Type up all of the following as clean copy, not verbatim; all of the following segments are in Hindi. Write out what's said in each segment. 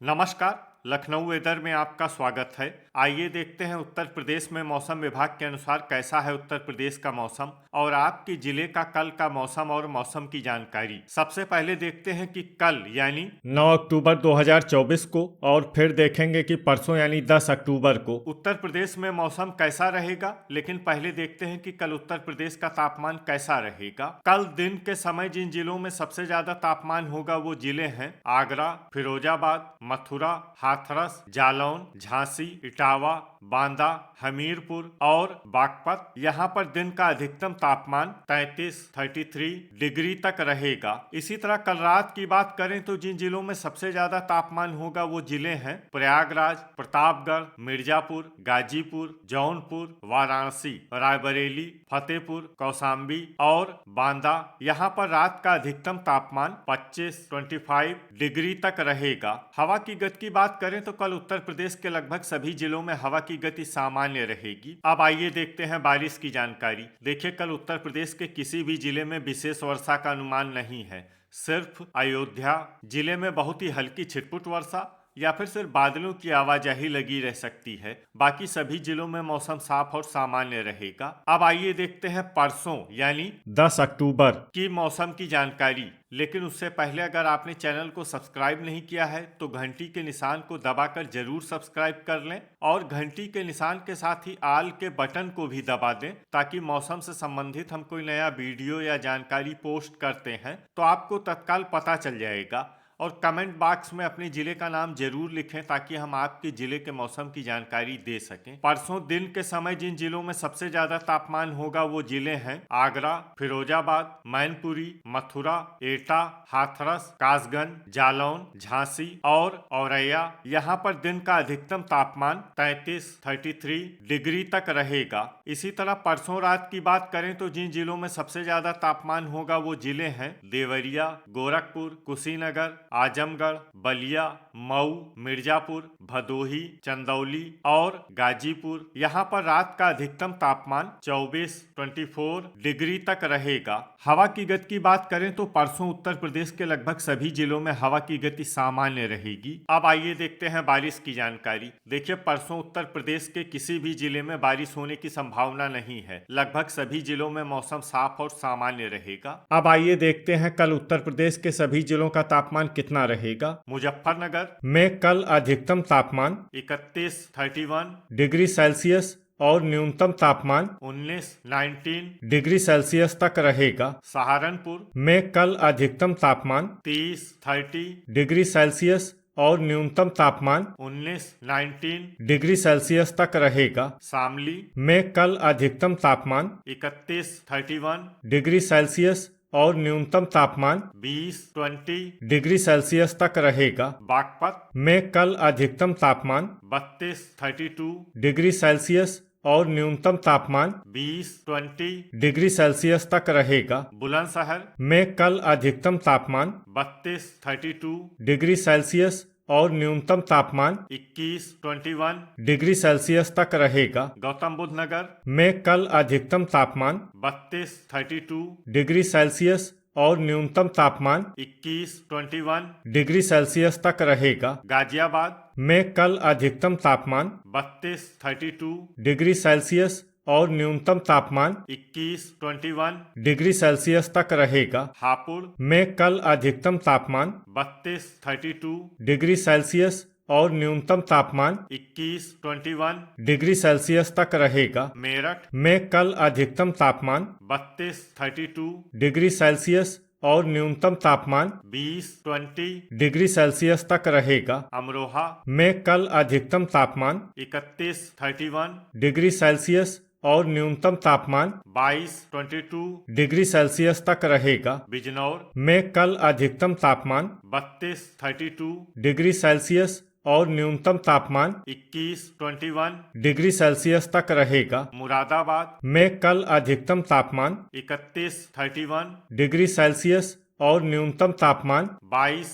नमस्कार। लखनऊ वेदर में आपका स्वागत है। आइए देखते हैं उत्तर प्रदेश में मौसम विभाग के अनुसार कैसा है उत्तर प्रदेश का मौसम और आपके जिले का कल का मौसम और मौसम की जानकारी। सबसे पहले देखते हैं कि कल यानी 9 अक्टूबर 2024 को और फिर देखेंगे कि परसों यानी 10 अक्टूबर को उत्तर प्रदेश में मौसम कैसा रहेगा। लेकिन पहले देखते हैं कि कल उत्तर प्रदेश का तापमान कैसा रहेगा। कल दिन के समय जिन जिलों में सबसे ज्यादा तापमान होगा वो जिले हैं आगरा, फिरोजाबाद, मथुरा, हाथरस, जालौन, झांसी, इटावा, बांदा, हमीरपुर और बागपत। यहाँ पर दिन का अधिकतम तापमान 33 डिग्री तक रहेगा। इसी तरह कल रात की बात करें तो जिन जिलों में सबसे ज्यादा तापमान होगा वो जिले हैं प्रयागराज, प्रतापगढ़, मिर्जापुर, गाजीपुर, जौनपुर, वाराणसी, रायबरेली, फतेहपुर, कौशाम्बी और बांदा। यहाँ पर रात का अधिकतम तापमान 25 डिग्री तक रहेगा। हवा की गति की बात करें तो कल उत्तर प्रदेश के लगभग सभी जिलों में हवा की गति सामान्य रहेगी। अब आइए देखते हैं बारिश की जानकारी। देखिए कल उत्तर प्रदेश के किसी भी जिले में विशेष वर्षा का अनुमान नहीं है। सिर्फ अयोध्या जिले में बहुत ही हल्की छिटपुट वर्षा या फिर सिर्फ बादलों की आवाजाही लगी रह सकती है। बाकी सभी जिलों में मौसम साफ और सामान्य रहेगा। अब आइए देखते हैं परसों यानी 10 अक्टूबर की मौसम की जानकारी। लेकिन उससे पहले अगर आपने चैनल को सब्सक्राइब नहीं किया है तो घंटी के निशान को दबाकर जरूर सब्सक्राइब कर लें और घंटी के निशान के साथ ही आल के बटन को भी दबा दें ताकि मौसम से संबंधित हम कोई नया वीडियो या जानकारी पोस्ट करते हैं तो आपको तत्काल पता चल जाएगा। और कमेंट बॉक्स में अपने जिले का नाम जरूर लिखें ताकि हम आपके जिले के मौसम की जानकारी दे सकें। परसों दिन के समय जिन जिलों में सबसे ज्यादा तापमान होगा वो जिले हैं आगरा, फिरोजाबाद, मैनपुरी, मथुरा, एटा, हाथरस, कासगंज, जालौन, झांसी और औरैया। यहाँ पर दिन का अधिकतम तापमान 33 डिग्री तक रहेगा। इसी तरह परसों रात की बात करें तो जिन जिलों में सबसे ज्यादा तापमान होगा वो जिले हैं देवरिया, गोरखपुर, कुशीनगर, आजमगढ़, बलिया, मऊ, मिर्जापुर, भदोही, चंदौली और गाजीपुर। यहाँ पर रात का अधिकतम तापमान 24 डिग्री तक रहेगा। हवा की गति की बात करें तो परसों उत्तर प्रदेश के लगभग सभी जिलों में हवा की गति सामान्य रहेगी। अब आइए देखते हैं बारिश की जानकारी। देखिए परसों उत्तर प्रदेश के किसी भी जिले में बारिश होने की संभावना नहीं है। लगभग सभी जिलों में मौसम साफ और सामान्य रहेगा। अब आइए देखते हैं कल उत्तर प्रदेश के सभी जिलों का तापमान कितना रहेगा। मुजफ्फरनगर में कल अधिकतम तापमान 31 डिग्री सेल्सियस और न्यूनतम तापमान 19 डिग्री सेल्सियस तक रहेगा। सहारनपुर में कल अधिकतम तापमान 30 डिग्री सेल्सियस और न्यूनतम तापमान 19 डिग्री सेल्सियस तक रहेगा। शामली में कल अधिकतम तापमान 31 डिग्री सेल्सियस और न्यूनतम तापमान 20 डिग्री सेल्सियस तक रहेगा। बागपत में कल अधिकतम तापमान 32 डिग्री सेल्सियस और न्यूनतम तापमान 20 डिग्री सेल्सियस तक रहेगा। बुलंदशहर में कल अधिकतम तापमान 32 डिग्री सेल्सियस और न्यूनतम तापमान 21 डिग्री सेल्सियस तक रहेगा। गौतम बुद्ध नगर में कल अधिकतम तापमान 32 डिग्री सेल्सियस और न्यूनतम तापमान 21 डिग्री सेल्सियस तक रहेगा। गाजियाबाद में कल अधिकतम तापमान 32 डिग्री सेल्सियस और न्यूनतम तापमान 21 डिग्री सेल्सियस तक रहेगा। हापुड़ में कल अधिकतम तापमान 32 डिग्री सेल्सियस और न्यूनतम तापमान 21 डिग्री सेल्सियस तक रहेगा। मेरठ में कल अधिकतम तापमान 32 डिग्री सेल्सियस और न्यूनतम तापमान 20 डिग्री सेल्सियस तक रहेगा। अमरोहा में कल अधिकतम तापमान 31 डिग्री सेल्सियस और न्यूनतम तापमान 22 डिग्री सेल्सियस तक रहेगा। बिजनौर में कल अधिकतम तापमान 32 डिग्री सेल्सियस और न्यूनतम तापमान 21 डिग्री सेल्सियस तक रहेगा। मुरादाबाद में कल अधिकतम तापमान 31 डिग्री सेल्सियस और न्यूनतम तापमान 22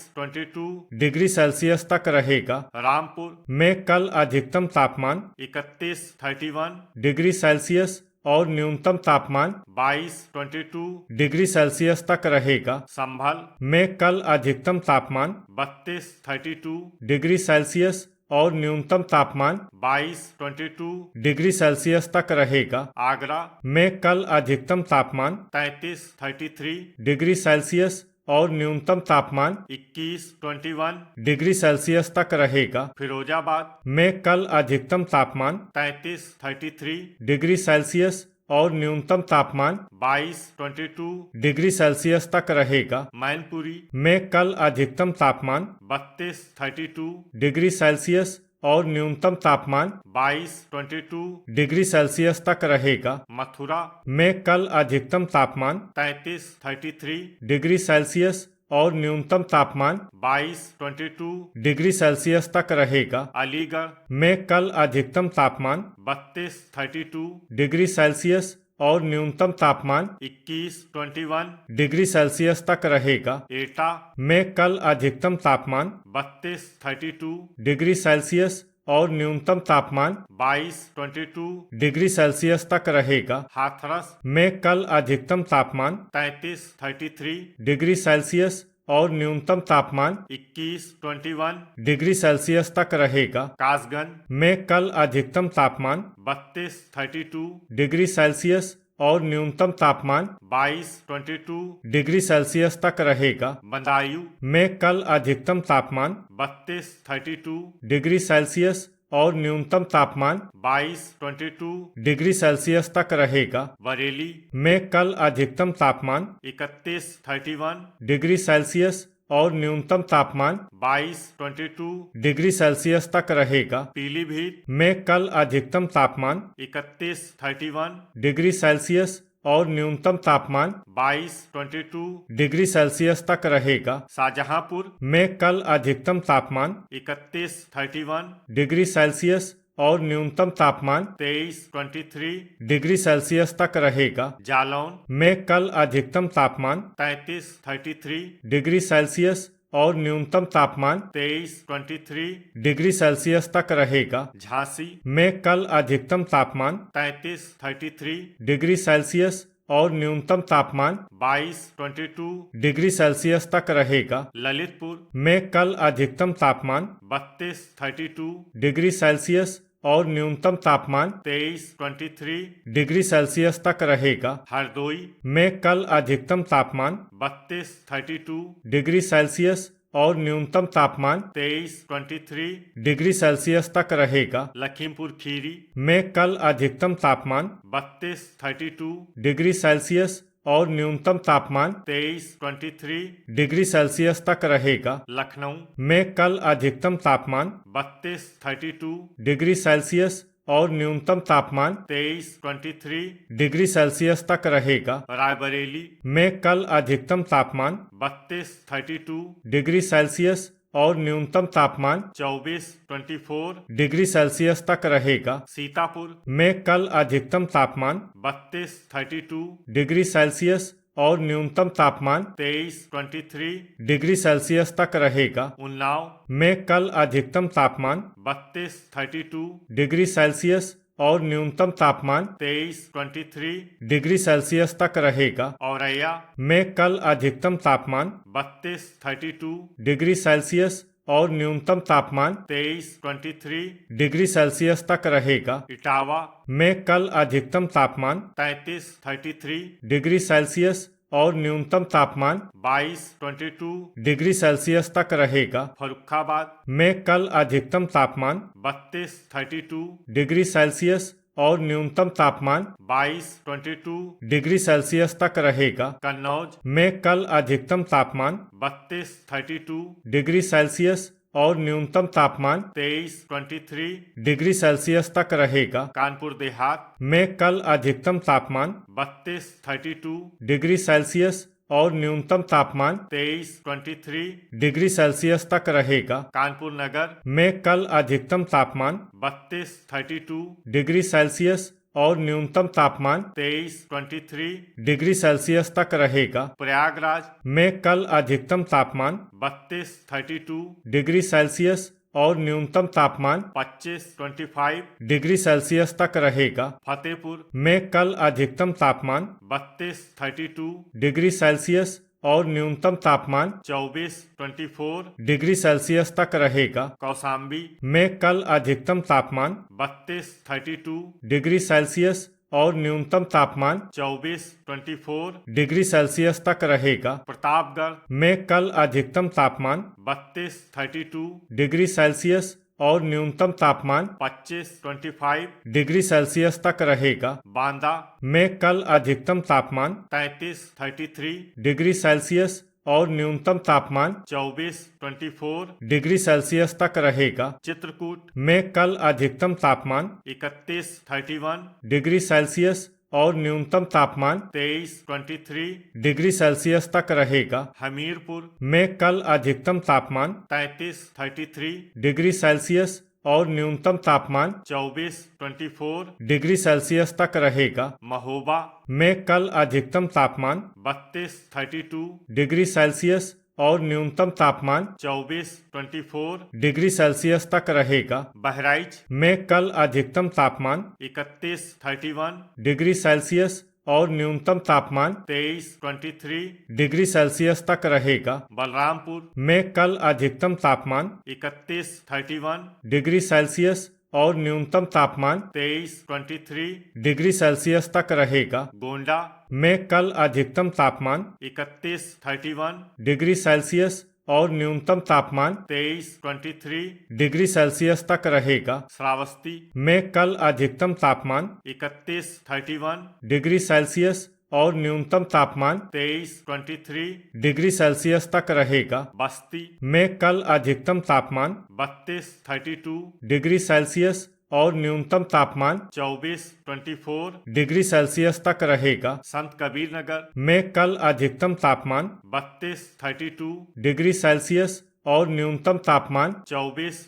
डिग्री सेल्सियस तक रहेगा। रामपुर में कल अधिकतम तापमान 31 डिग्री सेल्सियस और न्यूनतम तापमान 22-22 डिग्री सेल्सियस तक रहेगा। संभल में कल अधिकतम तापमान 32-32 डिग्री सेल्सियस और न्यूनतम तापमान 22-22 डिग्री सेल्सियस तक रहेगा। आगरा में कल अधिकतम तापमान 33-33 डिग्री सेल्सियस और न्यूनतम तापमान 21-21 डिग्री सेल्सियस तक रहेगा। फिरोजाबाद में कल अधिकतम तापमान 33-33 डिग्री सेल्सियस और न्यूनतम तापमान 22-22 डिग्री सेल्सियस तक रहेगा। मैनपुरी में कल अधिकतम तापमान 32-32 डिग्री सेल्सियस और न्यूनतम तापमान 22-22 डिग्री सेल्सियस तक रहेगा। मथुरा में कल अधिकतम तापमान 33-33 डिग्री सेल्सियस और न्यूनतम तापमान 22-22 डिग्री सेल्सियस तक रहेगा। अलीगढ़ में कल अधिकतम तापमान 32-32 डिग्री सेल्सियस और न्यूनतम तापमान 21-21 डिग्री सेल्सियस तक रहेगा। एटा में कल अधिकतम तापमान 32-32 डिग्री सेल्सियस और न्यूनतम तापमान 22-22 डिग्री सेल्सियस तक रहेगा। हाथरस में कल अधिकतम तापमान 33-33 डिग्री सेल्सियस और न्यूनतम तापमान 21-21 डिग्री सेल्सियस तक रहेगा। कासगंज में कल अधिकतम तापमान 32-32 डिग्री सेल्सियस और न्यूनतम तापमान 22-22 डिग्री सेल्सियस तक रहेगा। बदायूं में कल अधिकतम तापमान 32-32 डिग्री सेल्सियस और न्यूनतम तापमान 22-22 डिग्री सेल्सियस तक रहेगा। बरेली में कल अधिकतम तापमान 31-31 डिग्री सेल्सियस और न्यूनतम तापमान 22-22 डिग्री सेल्सियस तक रहेगा। पीलीभीत में कल अधिकतम तापमान 31-31 डिग्री सेल्सियस और न्यूनतम तापमान 22-22 डिग्री सेल्सियस तक रहेगा। शाहजहांपुर में कल अधिकतम तापमान 31-31 डिग्री सेल्सियस और न्यूनतम तापमान 23-23 डिग्री सेल्सियस तक रहेगा। जालौन में कल अधिकतम तापमान 33-33 डिग्री सेल्सियस और न्यूनतम तापमान 23-23 डिग्री सेल्सियस तक रहेगा। झांसी में कल अधिकतम तापमान 33-33 डिग्री सेल्सियस और न्यूनतम तापमान 22-22 डिग्री सेल्सियस तक रहेगा। ललितपुर में कल अधिकतम तापमान 32-32 डिग्री सेल्सियस और न्यूनतम तापमान 23-23 डिग्री सेल्सियस तक रहेगा। हरदोई में कल अधिकतम तापमान 32-32 डिग्री सेल्सियस और न्यूनतम तापमान 23-23 डिग्री सेल्सियस तक रहेगा। लखीमपुर खीरी में कल अधिकतम तापमान 32-32 डिग्री सेल्सियस और न्यूनतम तापमान 23-23 डिग्री सेल्सियस तक रहेगा। लखनऊ में कल अधिकतम तापमान 32-32 डिग्री सेल्सियस और न्यूनतम तापमान 23-23 डिग्री सेल्सियस तक रहेगा। रायबरेली में कल अधिकतम तापमान 32-32 डिग्री सेल्सियस और न्यूनतम तापमान 24-24 डिग्री सेल्सियस तक रहेगा। सीतापुर में कल अधिकतम तापमान 32-32 डिग्री सेल्सियस और न्यूनतम तापमान 23-23 डिग्री सेल्सियस तक रहेगा। उन्नाव में कल अधिकतम तापमान 32-32 डिग्री सेल्सियस और न्यूनतम तापमान 23-23 डिग्री सेल्सियस तक रहेगा। औरैया में कल अधिकतम तापमान 32-32 डिग्री सेल्सियस और न्यूनतम तापमान 23-23 डिग्री सेल्सियस तक रहेगा। इटावा में कल अधिकतम तापमान 33-33 डिग्री सेल्सियस और न्यूनतम तापमान 22-22 डिग्री सेल्सियस तक रहेगा। फर्रुखाबाद में कल अधिकतम तापमान 32-32 डिग्री सेल्सियस और न्यूनतम तापमान 22-22 डिग्री सेल्सियस तक रहेगा। कन्नौज में कल अधिकतम तापमान 32-32 डिग्री सेल्सियस और न्यूनतम तापमान 23-23 डिग्री सेल्सियस तक रहेगा। कानपुर देहात में कल अधिकतम तापमान 32-32 डिग्री सेल्सियस और न्यूनतम तापमान 23-23 डिग्री सेल्सियस तक रहेगा। कानपुर नगर में कल अधिकतम तापमान 32-32 डिग्री सेल्सियस और न्यूनतम तापमान 23-23 डिग्री सेल्सियस तक रहेगा। प्रयागराज में कल अधिकतम तापमान 32-32 डिग्री सेल्सियस और न्यूनतम तापमान 25 डिग्री सेल्सियस तक रहेगा। फतेहपुर में कल अधिकतम तापमान 32 डिग्री सेल्सियस और न्यूनतम तापमान 24 डिग्री सेल्सियस तक रहेगा। कौशाम्बी में कल अधिकतम तापमान 32 डिग्री सेल्सियस और न्यूनतम तापमान 24 डिग्री सेल्सियस तक रहेगा। प्रतापगढ़ में कल अधिकतम तापमान 32 डिग्री सेल्सियस और न्यूनतम तापमान 25 डिग्री सेल्सियस तक रहेगा। बांदा में कल अधिकतम तापमान 33 डिग्री सेल्सियस और न्यूनतम तापमान 24 डिग्री सेल्सियस तक रहेगा। चित्रकूट में कल अधिकतम तापमान 31 डिग्री सेल्सियस और न्यूनतम तापमान 23 डिग्री सेल्सियस तक रहेगा। हमीरपुर में कल अधिकतम तापमान 33 डिग्री सेल्सियस और न्यूनतम तापमान 24 डिग्री सेल्सियस तक रहेगा। महोबा में कल अधिकतम तापमान 32 डिग्री सेल्सियस और न्यूनतम तापमान 24 डिग्री सेल्सियस तक रहेगा। बहराइच में कल अधिकतम तापमान 31 डिग्री सेल्सियस और न्यूनतम तापमान 23 डिग्री सेल्सियस तक रहेगा। बलरामपुर में कल अधिकतम तापमान 31 डिग्री सेल्सियस और न्यूनतम तापमान 23 डिग्री सेल्सियस तक रहेगा। गोंडा में कल अधिकतम तापमान 31 डिग्री सेल्सियस और न्यूनतम तापमान 23 डिग्री सेल्सियस तक रहेगा। श्रावस्ती में कल अधिकतम तापमान 31 डिग्री सेल्सियस और न्यूनतम तापमान 23 डिग्री सेल्सियस तक रहेगा। बस्ती में कल अधिकतम तापमान 32 डिग्री सेल्सियस और न्यूनतम तापमान 24 डिग्री सेल्सियस तक रहेगा। संत कबीर नगर में कल अधिकतम तापमान 32 डिग्री सेल्सियस और न्यूनतम तापमान 24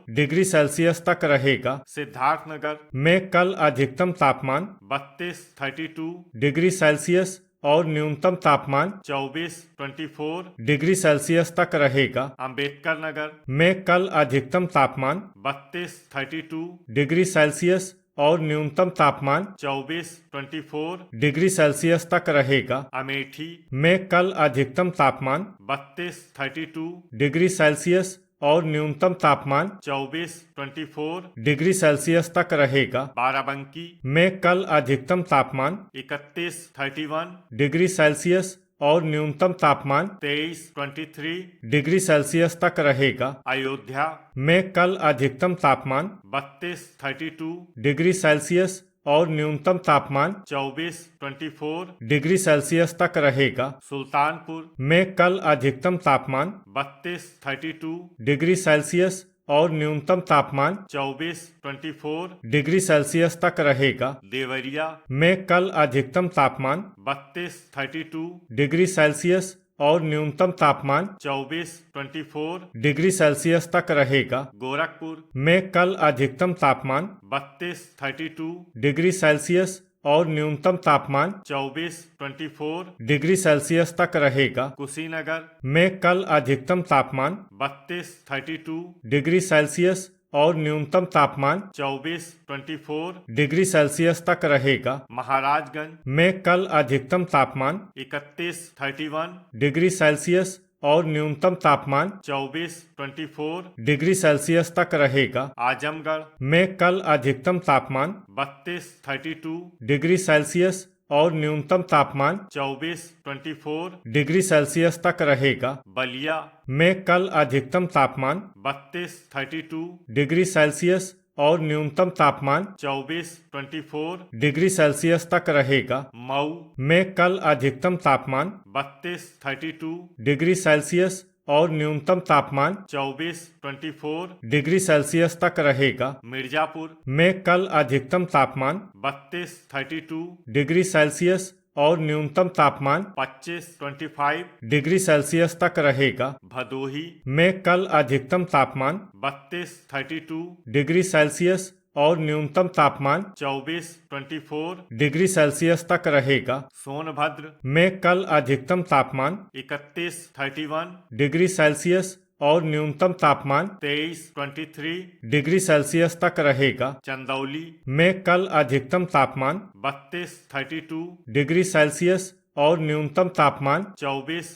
डिग्री सेल्सियस तक रहेगा। सिद्धार्थ नगर में कल अधिकतम तापमान 32 डिग्री सेल्सियस और न्यूनतम तापमान 24 डिग्री सेल्सियस तक रहेगा। अंबेडकर नगर में कल अधिकतम तापमान 32 डिग्री सेल्सियस और न्यूनतम तापमान 24 डिग्री सेल्सियस तक रहेगा। अमेठी में कल अधिकतम तापमान 32 डिग्री सेल्सियस और न्यूनतम तापमान 24 डिग्री सेल्सियस तक रहेगा। बाराबंकी में कल अधिकतम तापमान 31 डिग्री सेल्सियस और न्यूनतम तापमान 23 डिग्री सेल्सियस तक रहेगा। अयोध्या में कल अधिकतम तापमान 32 डिग्री सेल्सियस और न्यूनतम तापमान 24 डिग्री सेल्सियस तक रहेगा। सुल्तानपुर में कल अधिकतम तापमान 32 डिग्री सेल्सियस और न्यूनतम तापमान 24 डिग्री सेल्सियस तक रहेगा। देवरिया में कल अधिकतम तापमान 32 डिग्री सेल्सियस और न्यूनतम तापमान 24 डिग्री सेल्सियस तक रहेगा। गोरखपुर में कल अधिकतम तापमान 32 डिग्री सेल्सियस और न्यूनतम तापमान 24 डिग्री सेल्सियस तक रहेगा। कुशीनगर में कल अधिकतम तापमान 32 डिग्री सेल्सियस और न्यूनतम तापमान 24 डिग्री सेल्सियस तक रहेगा। महाराजगंज में कल अधिकतम तापमान 31 डिग्री सेल्सियस और न्यूनतम तापमान 24 डिग्री सेल्सियस तक रहेगा। आजमगढ़ में कल अधिकतम तापमान 32 डिग्री सेल्सियस और न्यूनतम तापमान 24 डिग्री सेल्सियस तक रहेगा। बलिया में कल अधिकतम तापमान 32 डिग्री सेल्सियस और न्यूनतम तापमान 24 डिग्री सेल्सियस तक रहेगा। मऊ में कल अधिकतम तापमान 32 डिग्री सेल्सियस और न्यूनतम तापमान 24 डिग्री सेल्सियस तक रहेगा। मिर्जापुर में कल अधिकतम तापमान 32 डिग्री सेल्सियस और न्यूनतम तापमान 25 डिग्री सेल्सियस तक रहेगा। भदोही में कल अधिकतम तापमान 32 डिग्री सेल्सियस और न्यूनतम तापमान 24 डिग्री सेल्सियस तक रहेगा। सोनभद्र में कल अधिकतम तापमान 31 डिग्री सेल्सियस और न्यूनतम तापमान 23 डिग्री सेल्सियस तक रहेगा। चंदौली में कल अधिकतम तापमान 32 डिग्री सेल्सियस और न्यूनतम तापमान 24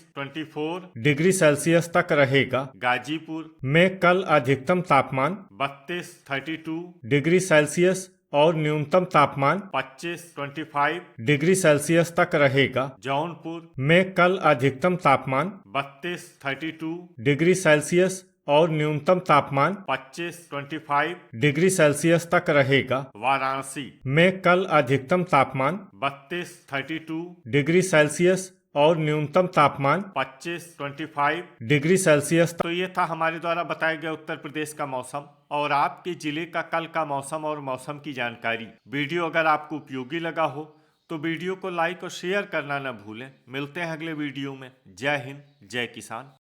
डिग्री सेल्सियस तक रहेगा। गाजीपुर में कल अधिकतम तापमान 32 डिग्री सेल्सियस और न्यूनतम तापमान 25 डिग्री सेल्सियस तक रहेगा। जौनपुर में कल अधिकतम तापमान 32 डिग्री सेल्सियस और न्यूनतम तापमान 25 डिग्री सेल्सियस तक रहेगा। वाराणसी में कल अधिकतम तापमान 32 डिग्री सेल्सियस और न्यूनतम तापमान 25 डिग्री सेल्सियस। तो ये था हमारे द्वारा बताया गया उत्तर प्रदेश का मौसम और आपके जिले का कल का मौसम और मौसम की जानकारी। वीडियो अगर आपको उपयोगी लगा हो तो वीडियो को लाइक और शेयर करना न भूलें। मिलते हैं अगले वीडियो में। जय हिंद, जय किसान।